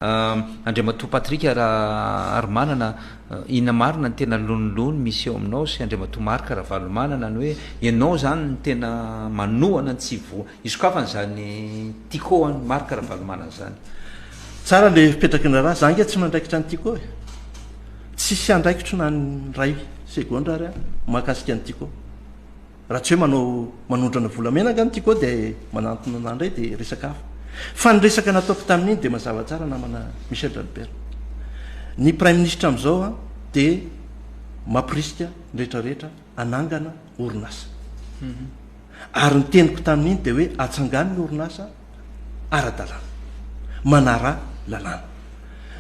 Andriamatoa Patrika raha ary manana ina marina ny tena lonolony misy eo aminao sy Andriamatoa Marika raha valo manana ny hoe ianao zany ny tena manohana tsy isokafany zany Tico any Marika raha valo manana zany. Tsara le fipetraky ny raha zange tsy mandraikitra ny Tico e. Tsisy andraikitro na ny ray segondra ary mahakasika ny Tico. Raha tsy hoe manondrana volamenaka ny Tico dia manantona an'andray dia resaka hafa. Fa ny resaka nataoko tamin'iny dia mazava tsara namana Michel Albert. Ny prime ministre amin'izao dia mampirisika rehetrarehetra anangana orinasa. Ary ny teniko tamin'iny dia hoe atsangany ny orinasa ara-dalàna, manara lalàna.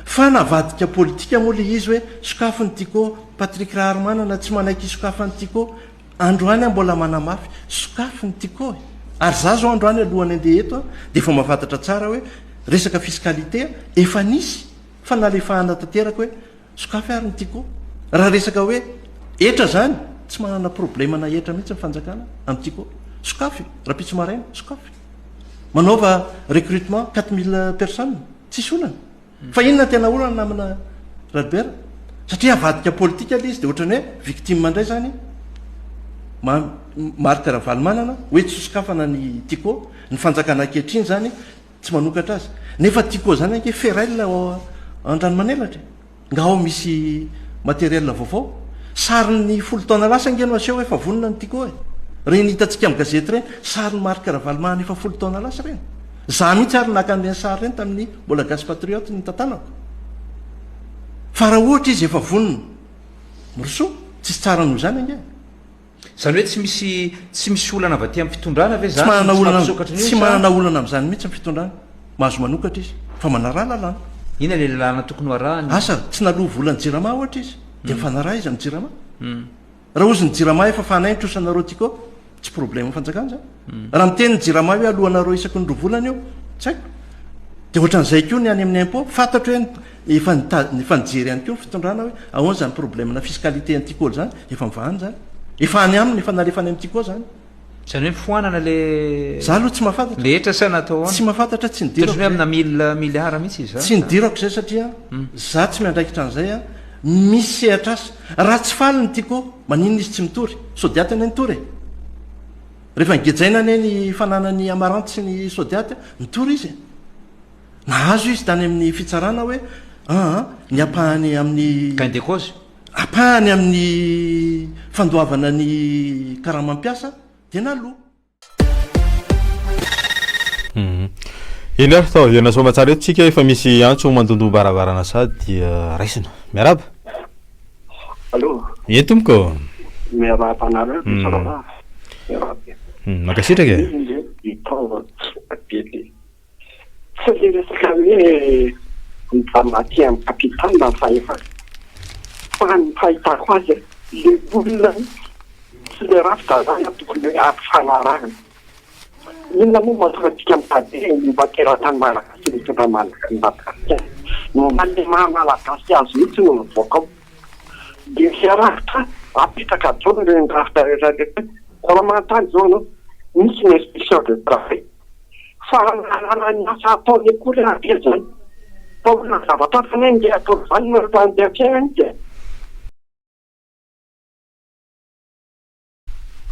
Fa navadika politika moa le izy hoe sokafiny Tico, Patrick Raharmanana tsy manaiky sokafiny Tico, androany mbola manamafy sokafiny Tico e. Ary za zao androany alohany andeha eto dia efa mahafantatra tsara hoe resaka fiskalité efa nisy fa nalefahana tanteraka hoe sokafy ary ny Tico. Raha resaka hoe etra zany tsy manana problema na etra mihitsy mifanjakana amin'ny Tico. Sokafy, rapitso maraina, sokafy. Manaova recrutement 4000 personnes, tsisy olana. Fa inona tena olana namana Albert? Satria avadika politika le izy dia ohatrany hoe victime mandray zany. Marika raha valomanana hoe tsy sokafana ny Tico, ny fanjakana ankehitriny zany tsy manokatra azy. Nefa Tico zany anke ferraille an-dranomanelatra, nga ao misy matériel vaovao. Sarin'ny 10 taona lasa angeno aseho hoe efa vonona ny Tico e. Reny hitantsika amin'ny gazety reny, sarin'ny Marika raha valomanana efa 10 taona lasa reny. Za mihitsy ary naka an'ireny sary reny tamin'ny mbola gasy patriote ny tantanako. Fa raha ohatra izy efa vonona, moroso, tsisy tsara noho zany ange. Zany hoe tsy misy olana avy aty amin'ny fitondrana ve zany? Tsy manana olana amin'izany mihitsy amin'ny fitondrana. Mahazo manokatra izy, fa manara lalàna. Ina le lalàna tokony arahany? Asa tsy nalova volany Jirama ohatra izy, dia mifanaraha izy amin'ny Jirama. Raha ozy ny Jirama efa fanaintro sanareo Tico, tsy problema fanjakana zany. Raha miteny ny Jirama hoe alohanareo isaky ny rovolana eo, tsy haiko. Dia ohatran'izay koa ny any amin'ny impôt, fantatro hoe efa nijery ihany koa ny fitondrana hoe ahoana zany problème na fiscalité ny Tico zany, efa mivahany zany. Efa any aminy efa nalefany amin'ny Tico zany. Zany hoe mifoanana le za aloha tsy mahafantatra. Le etra sa natao tsy mahafantatra tsy nidirako. Hoe amina milliard mihitsy izy. Tsy nidirako zay satria za tsy miandraikitra an'izay misy sehatra asa. Raha tsy faly ny Tico, maninona izy tsy mitory? Sodiaty any nitory. Rehefa ngejaina ane ny fananany Amaranty sy ny Sodiaty, mitory izy. Nahazo izy tany amin'ny fitsarana hoe ny apahany amin'ny gain de cause. Apahany amin'ny fandoavana ny karamampiasa dia naloha. Eny ary tao iana soa matsara eto tsika efa misy antso mandondoa barabarana sady raisina. Miaraba. Allô. Ie tompoko. Miaraba anareo. Makasitraka e. Tsy le resaka hoe nyfamaty amin'ny kapitana fahefa. Fa ny fahitako azy le olona sy le rafitra zany tokony hoe ampifanarahana. Inona moa mahatonga antsika mitady ny vateran-tany malagasy mitondra malagasy malagasy. No malema malagasy azy mihitsy no mivoaka ao. Dia se rafitra apetraka daholo ireny rafitra rehetra. Raha manontany zao anao, misy ny inspection de travail. Fa raha ny asa ataony akory rabe zany. Taolana zavatra fa ny ndeha atao zany no rehefa andeha fiainany dia.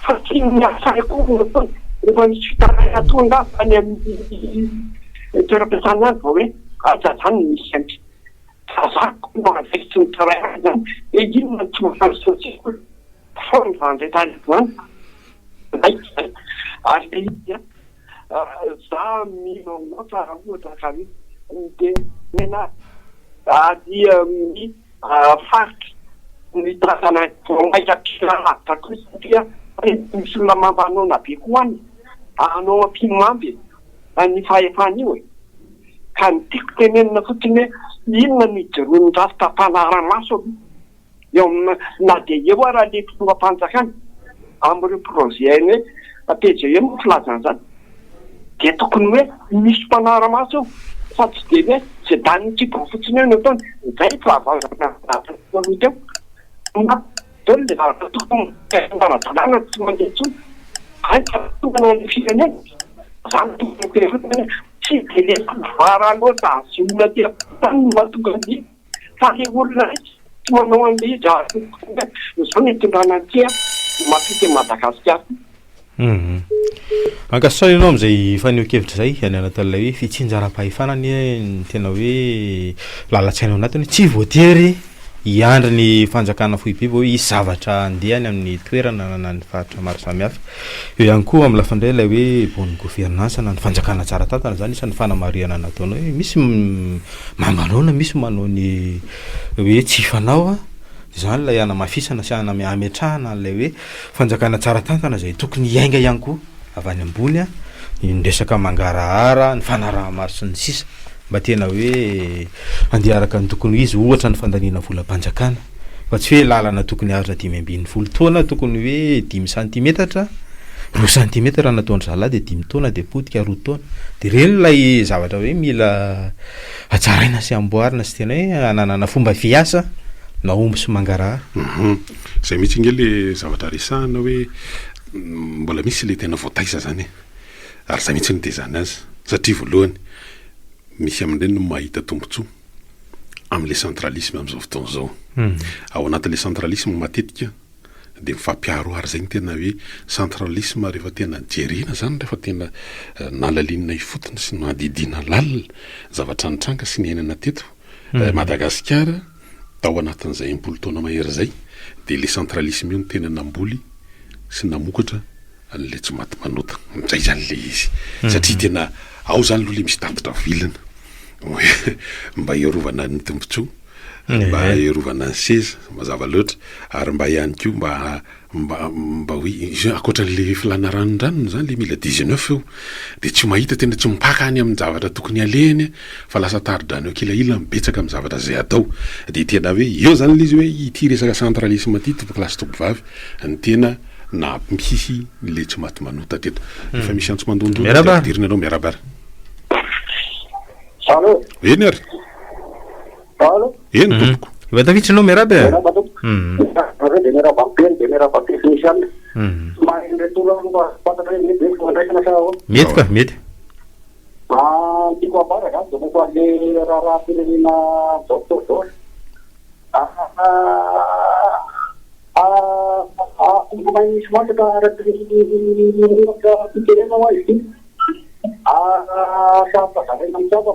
Fa tsy miasa akory no ataony. Rehefa misy fitarana tonga any amin'ny toeram-piasana any vao hoe aza zany misy ampy. Fazako no avesy ny tarainy zany. E inona tsy mahafasotsiko. Fa ny vandretany zany. Ary le izy za mino fa raha ohatra ka dia mena dia ny faritra ny tratana maika pilaratra koa satria misy olona mampanona be koa any anao ampimamby ny fahefany io e. Ka ny tiako tenenina fotsiny hoe inona ny ijeroan'ny rafitra mpanara-maso eo na dia eo raha le filoham-panjakana amin'ireo projet eny hoe PGE moa filazana zany. Dia tokony hoe misy mpanara-maso fa tsy dia hoe zay daniny tsipro fotsiny eo no ataony izay fahavazana teo. Deo le zavatra tokony karazana tsy mandeha tsony. Tonga na ny firenena. Zany tokony fotsiny tsy de le vara loatra sy olona tia tany mahatonga ny fa le olona raiky tsy manao an'le zao ny tondrana aty mafika Madagasikara. Ankasitrana ianao amin'izay faneho-kevitra zay any anatin'ilay hoe fitsinjaram-pahefanany ny tena hoe lalatsaina ao anatiny tsy voatery hiandry ny fanjakana fohibe vao hisy zavatra andehany amin'ny toerana na ny faritra maro samihafa. Eo ihany koa amin'ny lafindray ilay hoe bonne gouvernance na ny fanjakana tsara tantana zany isan'ny fanamarihana nataonao hoe misy mambanao na misy manao ny hoe tsy fanao zany ilay anamafisana sy ametrahana ilay hoe fanjakana tsara tantana izay tokony hiainga ihany koa avy any ambony ny resaka mangarahara ny fanaraha maro sy ny sisa mba tena hoe andeharaka ny tokony izy ohatra ny fandaniana volam-panjakana fa tsy hoe lalana tokony aritra 5 taona tokony hoe 5 santimetatra 2 santimetatra nataon'ny zalahy de 5 taona de potika 2 taona de reny ilay zavatra hoe mila atsaraina sy amboarina sy tena hoe ananana fomba fiasa na omby sy mangarahara. Zay mihitsy nge le zavatra resahana hoe mbola misy le tena voataisa zany ary zay mihitsy ny tezana azy satria voalohany misy amin'ireny no mahita tombontsoa amin'le centralisme amin'izao fotoana zao. Ao anatin'le centralisme matetika de mifampiaro ary zay ny tena hoe centralisme rehefa tena jerena zany rehefa tena nalalinina ifotony sy nadidina lalina zavatra nitranga sy ny ainana teto Madagasikara tao anatin'izay 10 taona mahery zay de le centralisme io ny tena namboly sy namokatra an'le tsy maty manota zay zany le izy satria tena ao zany aloha le misy tatitra vilana mba iarovana ny tombontsoa mba iarovana ny seza mazava loatra ary mba ihany koa mba hoe akoatran'le filana ranondranony zany le mila 19 eo de tsy mahita tena tsy mipaka any amin'ny zavatra tokony alehany fa lasa taridrany eo kilaila mibetsaka amin'ny zavatra zay atao de tena hoe eo zany le izy hoe ity resaka centralisme ty topokilasy topovavy ny tena na misy le tsy maty manota teto efa misy antso mandondona dirina anao miarabara. Allô? Eny ary. Allô? Eny tompoko. Efa tafiditry anao miaraba e? De miaraba ampeny de miaraba teknisiana. Mety ka, mety. Tiako ambara zany de moko ale raha firenena zao. Misy masaka araky fitenena ho azy ity. Sampazaraina mitsapa.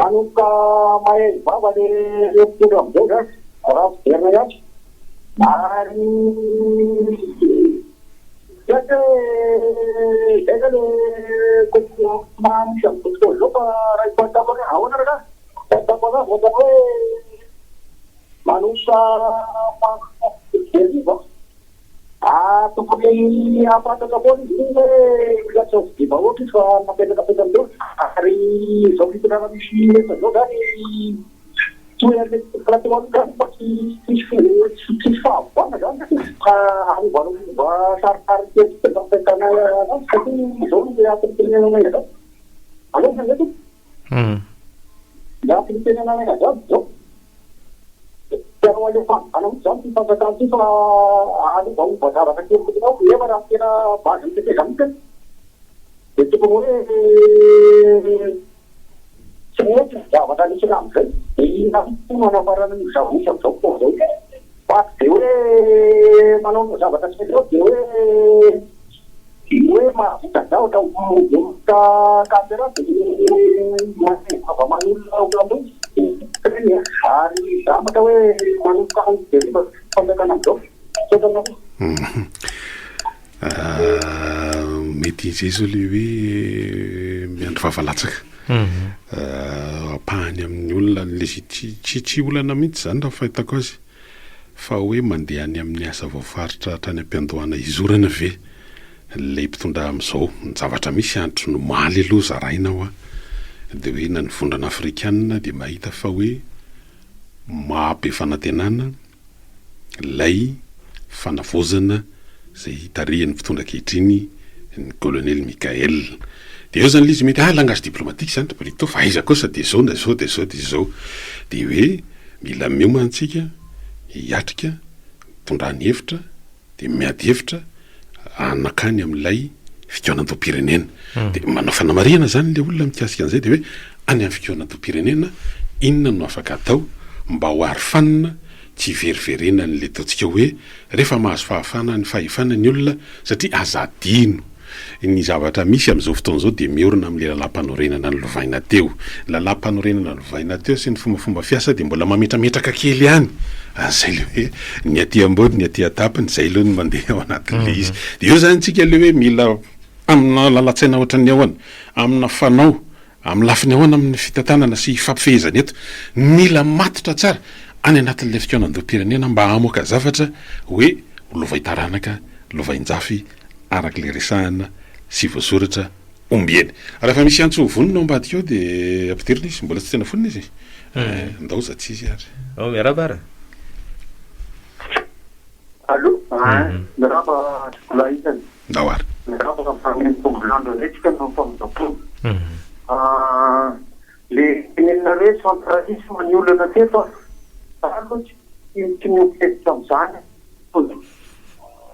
Manomboka mahay vava le mpitondra amizao zany raha fiverina ihany. Ary zay le misy amin'ny fotoana zao fa raha ifatapaka ahoana raha fatapaka vota hoe manosy veriva tokony apataka foana izy hoe milatsa viva ohatra izy fa mampetaka amizao ary zao fitondrana misy efa zao zany toerana pratikamente zany fa tsy fahavoana zany fa anovana sarisary tetana satria zao le ampitenena maina zao aloha zany eto le ampitenena maina zao ale fanjakana zany ty fanjakana ty fa alovaova zavatra kelikely ao efa raha tena bazy mtete zany tena de tokony hoe tsy mety zavatra nisy raha amizay de nanafarana ny zavonisy amizao fotoana zao fa de hoe manao zavatra tsy mety ao de hoe mahavita zavatra moka caméra de ava manolona amizao ary zavatra hoe manomboka deriva fanjakana amizao sotanao mety izay zao le hoe miandro fafalatsaka apahany amin'ny olona le tsy olana mihitsy zany raha fahitako azy fa hoe mandeha any amin'ny asa voafaritra hatrany am-piandohana izorana ve le mpitondra am'izao ny zavatra misy antro no maly aloha zaraina ao de hoe na ny vondrana afrikanina de mahita fa hoe mahabe fanantenana lay fanavozana zay tarehany mpitondra kehitriny ny colonel Mikael de eo zany le izy mety langage diplomatique zany plutôt fa aiza kosa de zao na zao de zao de zao de hoe mila mioma antsika hiatrika tondrany hevitra de miady hevitra anakany amin'ilay fikoanantom-pirenena de manao fanamariana zany le olona mikasika an'izay de hoe any amin'ny fikoanantom-pirenena inona no afaka atao mba ho ary fanina tsy veriverena n'le taontsika hoe rehefa mahazo fahafana ny fahefana ny olona satria azadino ny zavatra misy am'izao fotoan'izao de miorina amin'le lalam-panorenana ny lovaina teo lalam-panorenana ny lovaina teo sy ny fombafomba fiasa de mbola mametrametraka kely ihany zay le hoe ny aty ambony ny aty atapiny zay aloha ny mandeha ao anatin'le izy de eo zany tsika le hoe mila amina lalatsaina ohatran'ny ahoana amina fanao amin'ny lafiny ahoana amin'ny fitantanana sy fampifehezana eto mila matotra tsara any anatin'le fikoanan-doam-pirenena mba hamoaka zavatra hoe lovay taranaka lovain-jafy araky le resahana sy voasoratra ombeny raha fa misy antso vonona ao ambadika ao de ampidirina izy mbola tsy tena fonina izy ndao za tsy izy ary miarabara allo miraba vola izany ndao ary miraba famintombolando ndraitsika no famindapo le tenenina hoe centralisme ny olana teto alohatsy tsy miopetitra am'izany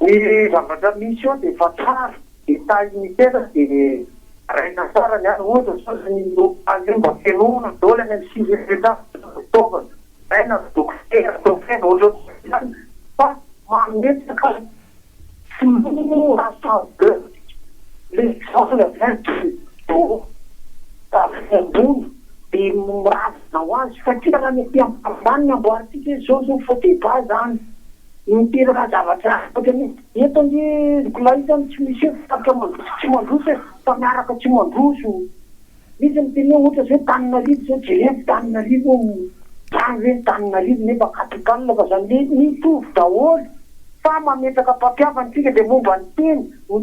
ny zavatra misy ao de fa tsara état unitaire de raina tsara ny any ohatra sasany any mba fianona dolany amin'ny sivéta fitaovana raina dokotera tofena ohatrany fa mametaka rassembleur l'exemple 28 ambony de mirazina ho azy satria raha mety ampanany amboarintsika zao fa débat zany miteraka zavatra ohatrany eto ny kolahitany tsy misy fataka tsy mandroso fa miaraka tsy mandroso misy miteny ohatra zay Tananarivo zao jerevy Tananarivo trano reny Tananarivo nefa capitale fa zany mitovy daholo fa mametaka mpampiavantsika de momba ny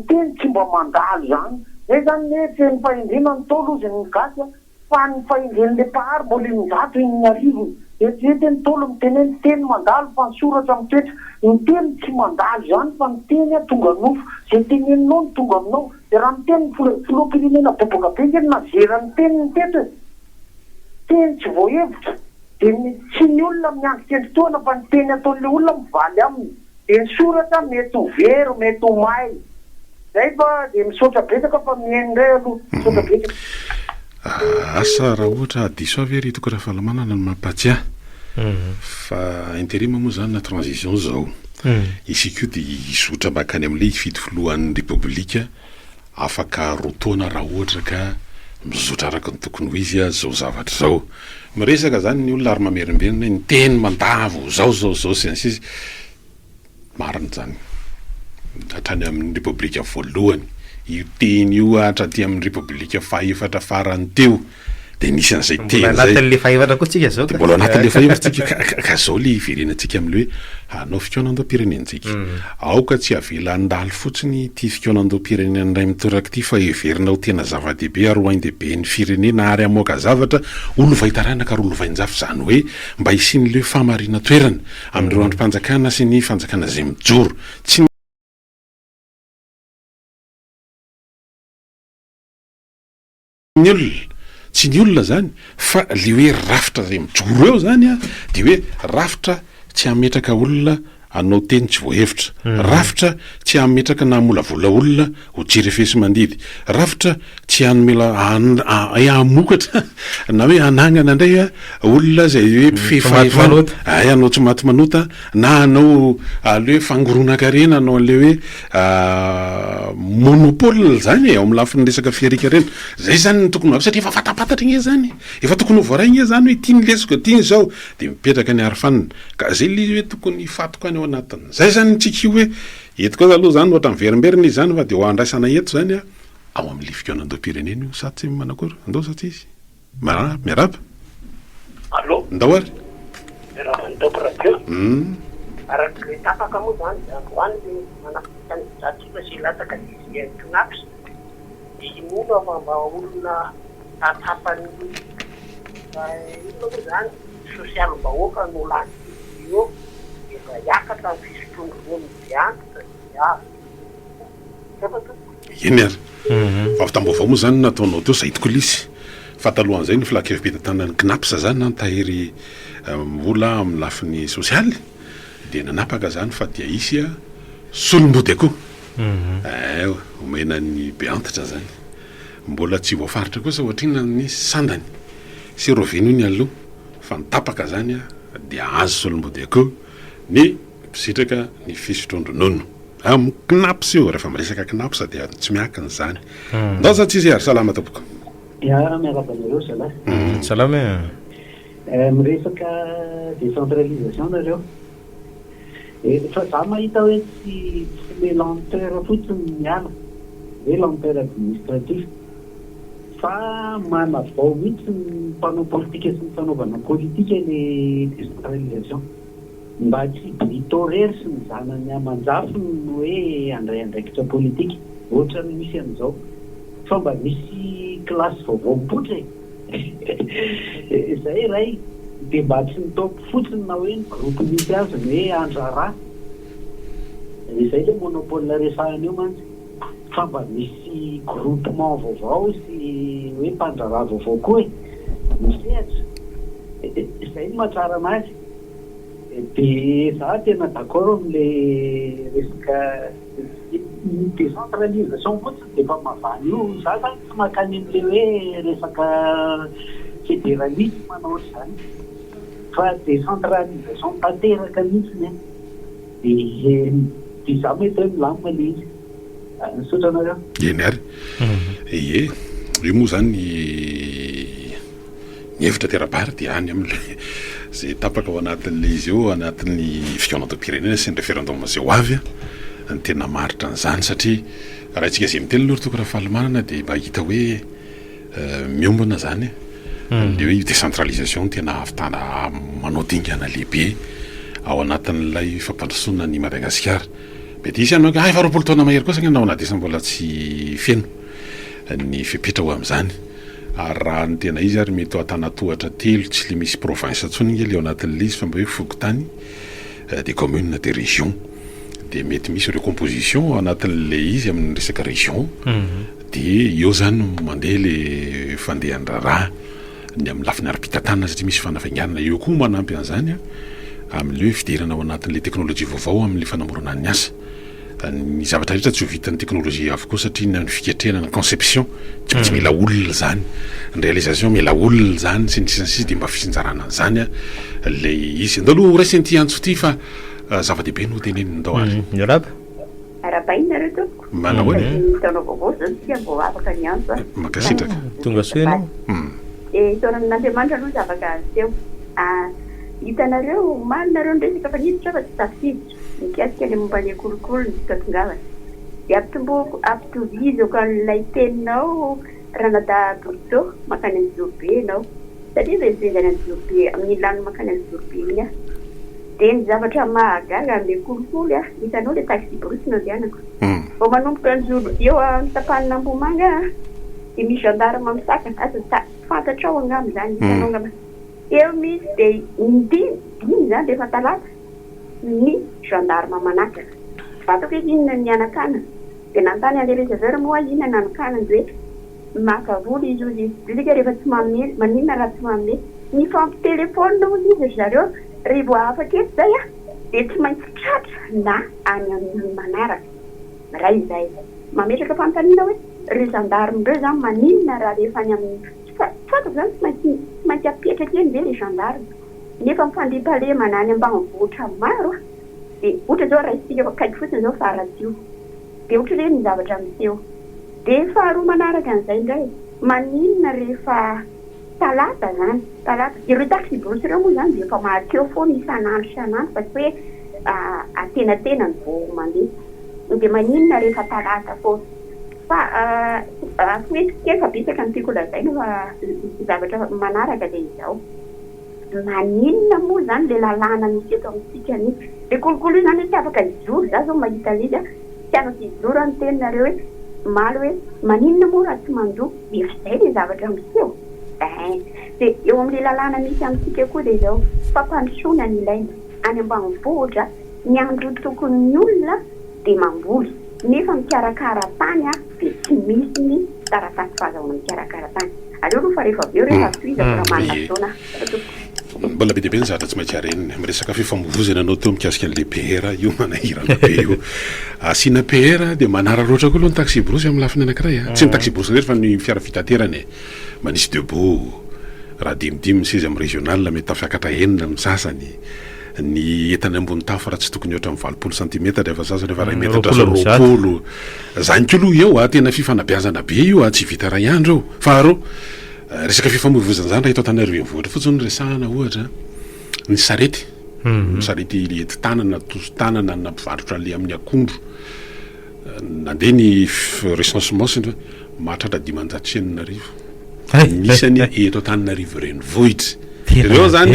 teny tsy mba mandalo zany zay zany mety ny fahindrina ny tolo izy ny gasy fa ny fahindren'le pahary mbola mizato ny arivo ety ny tolo miteny ny teny mandalo fa ny soratra mitoetra ny teny tsy mandalo zany fa ny teny tonga nofo zay teneninao ny tonga aminao de raha miteny filoham-pirenena boboka be ngeny nazera ny teny ny teto teny tsy voahevitra de tsy ny olona miandry tendritoana fa ny teny ataon'le olona mivaly aminy de ny soratra mety ho very mety ho may zay fa de misaotra betsaka fa mihainy ndray aloha misaotra betsaka asa raha ohatra adiso avy ery hitako raha fahalamanana ny mampatsy fa intérim moa zany na transition zao isika io de izotra bakany amin'le hifidy filohan'ny repoblika afaka rotaona raha ohatra ka mizotra araka ny tokony ho izy zao zavatra zao miresaka zany ny olona ary mamerimberina ny teny mandavo zao sy ansy marina zany hatrany amin'ny repoblika voalohany io teny io hatraty amin'ny repoblika fahaefatra farany teo de nisy an'izay teny anatin'le fahaefatra koa tsika zao mbola anatin'le fahaefatra tsika ka zao le iverenantsika amin'le hoe hanao fikoanan-doam-pirenentsika aoka tsy avela andalo fotsiny ty fikoanan-doam-pirenena ray mitoraka ty fa everinao tena zava-dehibe ary hoain-dehibe ny firenena ary amoaka zavatra olovaitaranaka ary olovain-jafy zany hoe mba isian'le famarina toerana amin'ireo androm-panjakana sy ny fanjakana zay mijoro tsy ny olona tsy ny olona zany fa le hoe rafitra zay mijoro eo zany de hoe rafitra tsy hametraka olona anao teny tsy voahevitra rafitra tsy hametraka na molavola olona ho jerefesy mandidy rafitra tsy hanomela hamokatra na hoe anangana indray olona zay hoe mpifefaefana ay anao tsy maty manota na anao le hoe fangoronankarena anao le hoe monopole zany ao amin'ny lafin'ny resaka fiarikarena zay zany tokony satria efa fatapatatra igny zany efa tokony hovoaraigny zany hoe tiany lesiko tiany zao de mipetraka ny arifanina ka zay le hoe tokony fatoko any ao anatiny zay zany tsika hoe eto koa aloha zany ohatra miverimberina izy zany fa de ho andraisana eto zany ao amin'ny fikoanan-doam-pirenena io sady tsy manakory andao sa tsy izy miaraba allo ndao ary miaraba ndako radio araky le tapaka moa zany androany manakitany zatsika sy lataka izy tunaps de inono mba olona tatapany ino moa zany sosialy bahoaka no lany io efa hiakatra ny fisotrondrony diantitra eny ary fa tambaovao moa zany nataonao teo zay hitoko lisy fa talohan'izay ny filakevim-pitantanany knapsa zany nantahery vola amin'ny lafin'ny sosialy de nanapaka zany fa dia isy solom-body akoho omena ny be antitra zany mbola tsy voafaritra kosa ohatrina ny sandany sy roveno ny aloha fa nitapaka zany a dia azo solomody akeo ny misitraka ny fisotrondronono knapy sy io rehefa miresaka knapy sady tsy miakiny zany ndao za tsy izy ary salama tompoko miarabanareo salama miresaka décentralisation nareo fa za mahita hoe tsy le lenteur fotsiny miala hoe lenteur administratif fa manavao mihitsy ny mpanao politika sy ny fanaovana politika le décentralisation mba tsy britorery sy ny zanany amanjafo no hoe andray andraikitra politika ohatra ny misy an'izao fa mba misy klasy vaovao mipotra zay ray dia mba tsy nitaoko fotsiny na hoe ny groupe misy azy ny hoe andrara izay le monopole resahany io mantsy fa mba misy groupement vaovao sy hoe mpandrara vaovao koa misehatra izay no mahatsara anazy dia za tena d'accord am'le resaka décentralisation fotsiny dia efa mavany io za zany tsy makany am'le hoe resaka fédéralisme anaotra zany fa décentralisation tanteraka mihitsiny dia za mety hoe milamina le izy nisotra anareo eny ary io moa zany ny hevitra terabary dia any am'le zay tapaka ao anatin'le izy io anatin'ny fiaonantom-pirenena sy ny référendum zay ho avy a ny tena maritra n'izany satria raha itsika zay miteny aloha toko raha fahalomanana dia mba hita hoe miombona zany le hoe décentralisation tena ahavitana manao dingana lehibe ao anatin'ilay fampandrosoana ny Madagasikara mety isy ano hoe faharoapolo taona mahery kosa nao na desa mbola tsy feno ny fipetra ho amin'izany ary raha ny tena izy ary mety ho atanatohatra telo tsy le misy province atsony ngely ao anatin'le izy fa mba hoe fokontany des communes des régions dia mety misy recomposition ao anatin'le izy amin'ny resaka région dia eo zany mandeha le fandehan-draraha ny amin'ny lafiny arim-pitantanana satria misy fanafainganana eo koa manampy an'izany amin'le hoe fidirana ao anatin'le teknôlôjia vaovao amin'le fanamorana ny asa ny zavatra rehetra tsy ho vitan'ny teknôlôjia avokoa satria na ny fiketrena ny conception tsy maintsy mila olona zany ny réalisation mila olona zany sy nysisy dia mba fisinjarana an'izany le izy ndao aloha raisiny ty antso ty fa zava-dehibe no teneniny ndao ary raba arabainareo tompoko manahoany taona vaovao zao tsika mbo afaka ny antso makasitraka tonga soa ianao taonan'Andriamanitra aloha zavaka teo hitanareo malinareo ndresaka fa niditra fa tsy tafiditra mikasika le momban'ny kolokolo ny tokatongavana dia ampitovizako an'ilay teninao ranada Bordeaux makany amin'ny Zobe ianao satria vezivezany amin'ny Zobe amin'ny lany makany amin'ny Zobe iny dia ny zavatra mahagaga amin'ilay kolokolo hitanao le taxi brusy no andehanako vao manomboka ny zolo eo amitapanina Ambomanga dia misy gendarme misaka asa fantatra ao angamy zany hitanao ngamba eo misy dia dimy zany rehefa talata ny gendarme manakana fatako hoe inona ny anakanana dia nantany an'le réserveur moa inona ny anakanana hoe maka vola izy ozy dika rehefa tsy maninona raha tsy manome ny fampitelefônina ozy izy zareo revo afaka eto zay dia tsy maintsy tratra na any amin'ny manaraka raha izay mametraka fanontaniana hoe ry gendarme reo zany maninona raha rehefa any amin'ny fatako zany tsy maintsy apetraka eny ve le gendarme nefa mifandrimpalemana any ambanivohitra maro dia ohatra zao raha isika kaiky fotsiny zao faratio dia ohatra hoe ny zavatra miseho dia faharoa manaraka an'izay indray maninona rehefa talata zany talata ireo taxi brosy ireo moa zany dia efa mahakeo foana isanandro fa tsy hoe atenatenany vao mandeha dia maninona rehefa talata foana fa foetikefa bisaka ny tiako lazay no zavatra manaraka dia izao maninona moa zany le lalàna misy eto amintsika ny le kolokolo io zany tsy afaka izoro za zao mahita an'izy tsy afaka izoro any teninareo hoe maly hoe maninona moa raha tsy mandoa dia fizay le zavatra miseho dia eo amin'le lalàna misy amintsika koa dia izao fampandrosoana ny ilaina any ambanivohitra ny andro tokony ny olona dia mamboly nefa mikarakara tany dia tsy misy ny taratasy fahazahoana mikarakara tany aleo aloha fa rehefa aveo rehefa toizako raha manana fotoana mbola be deabe ny zatra tsy maintsy areniny miresaka fifamovozana anao teo mikasika an'le PR io manahirana be io asiana PR dia manara roatra koa aloha ny taxi brosy amin'ny lafiny anankiray tsy ny taxi brosy rery fa ny fiara fitaterany manisy debout raha dimidimy saizy amin'ny régional mety tafiakatra enina ny sasany ny entany ambony tafo raha tsy tokony ohatra amin'ny 20 cm rehefa sasany rehefa ray metatra roapolo zany ko aloha eo tena fifanabeazana be io tsy vita ray andro eo faharoa resaka fifamoivoizana zany raha eto Antananarivo vohatra fotsiny resahana ohatra ny sarety sarety ety tanana toso tanana na mpivarotra le amin'ny akondro nandeha ny recensement sy mahatratra 500 misany eto Antananarivo renivohitra ireo zany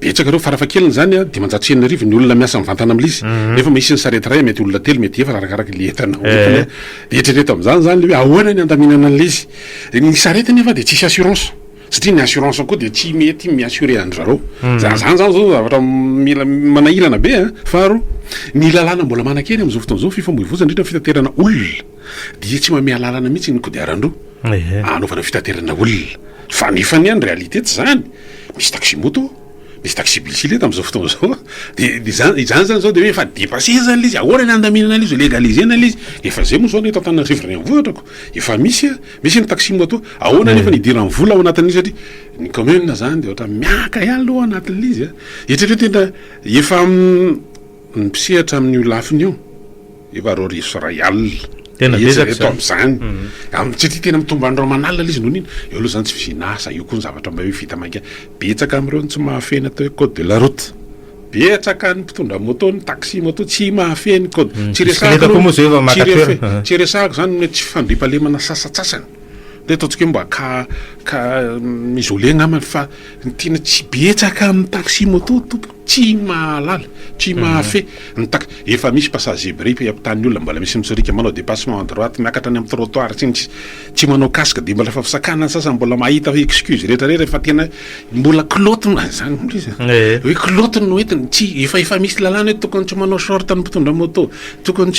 betsaka reo farafakeliny zany 500 ny olona miasa mivantana amin'izy nefa misy ny sarety ray mety olona telo mety efa arakaraka le entana de eritrereto amin'izany zany le hoe ahoana ny andaminana an'l'izy ny sarety nefa dia tsisy assurance satria ny assurance koa dia tsy mety miassuré andry zareo zany zany zao zavatra mila manahirana be faharoa ny lalàna mbola manakely amin'izao fotoana zao fifamoivoizana indrindra fitaterana olona dia tsy mamea lalàna mihitsy ny kodiaran-droa anaovana fitaterana olona fa nefa ny réalité tsy zany misy taxi moto misy taxi bus ileta amin'izao fotoana zao de izany zany zao de hoe efa dépassé zany izy ahoana ny andaminana izy légalisena izy efa zay moa zao ny eto Antananarivo renivohitra efa misy ny taxi moto ahoana nefa nidiran'ny vola ao anatin'izy satria ny commune zany de ohatra miaka ihany aloha anatin'izy eritrereto efa mipisehatra amin'ny lafiny io efa roariso rayal tena bezaka am'izany satria tena mitomba andro manalina izy noho iny eo aloha zany tsy fizinasa io koa ny zavatra mba hoe vita mainka betsaka amin'ireo tsy mahafena atao hoe code de la route betsaka ny mpitondra moto ny taxi moto tsy mahafeny code tsy resahako zany mety tsy fandripalemana sasatsasany de ataontsika hoe mba ka misolé ngamany fa tena tsy betsaka amin'ny taxi moto tompo tsy mahalala tsy mahafe ny efa misy passage bripe ampitany olona mbola misy mitsorika manao dépassement à droite miakatra any amin'ny trottoir tsy manao casque de mbola fa fisakana ny sasany mbola mahita hoe excuse rehetrarehetra fa tena mbola clotiny zany hoe clotiny no entiny tsy efa misy lalàna hoe tokony tsy manao short ny mpitondra moto tokony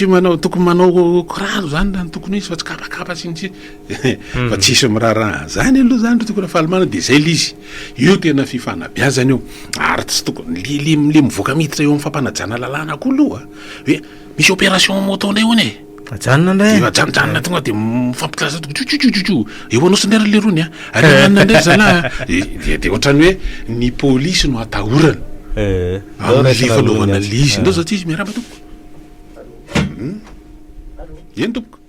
manao kiraro zany raha tokony izy fa tsy kapakapa tsy fa tsisy miraharaha zany aloha zany tokony fahalamana de zay lizy io tena fifanabeazana io ary tsy tokony le mivoaka miditra eo amin'ny fampanajana lalàna koa aloha hoe misy opération moto ndray hoany ajanona ndray ajanona tonga de mifampitlasa eo anao sindera le rony arianana ndray zala de ohatrany hoe ny polisy no atahorana amin'ny le fanaovana lizy ndao zao tsy izy miaraba tompo eny tompo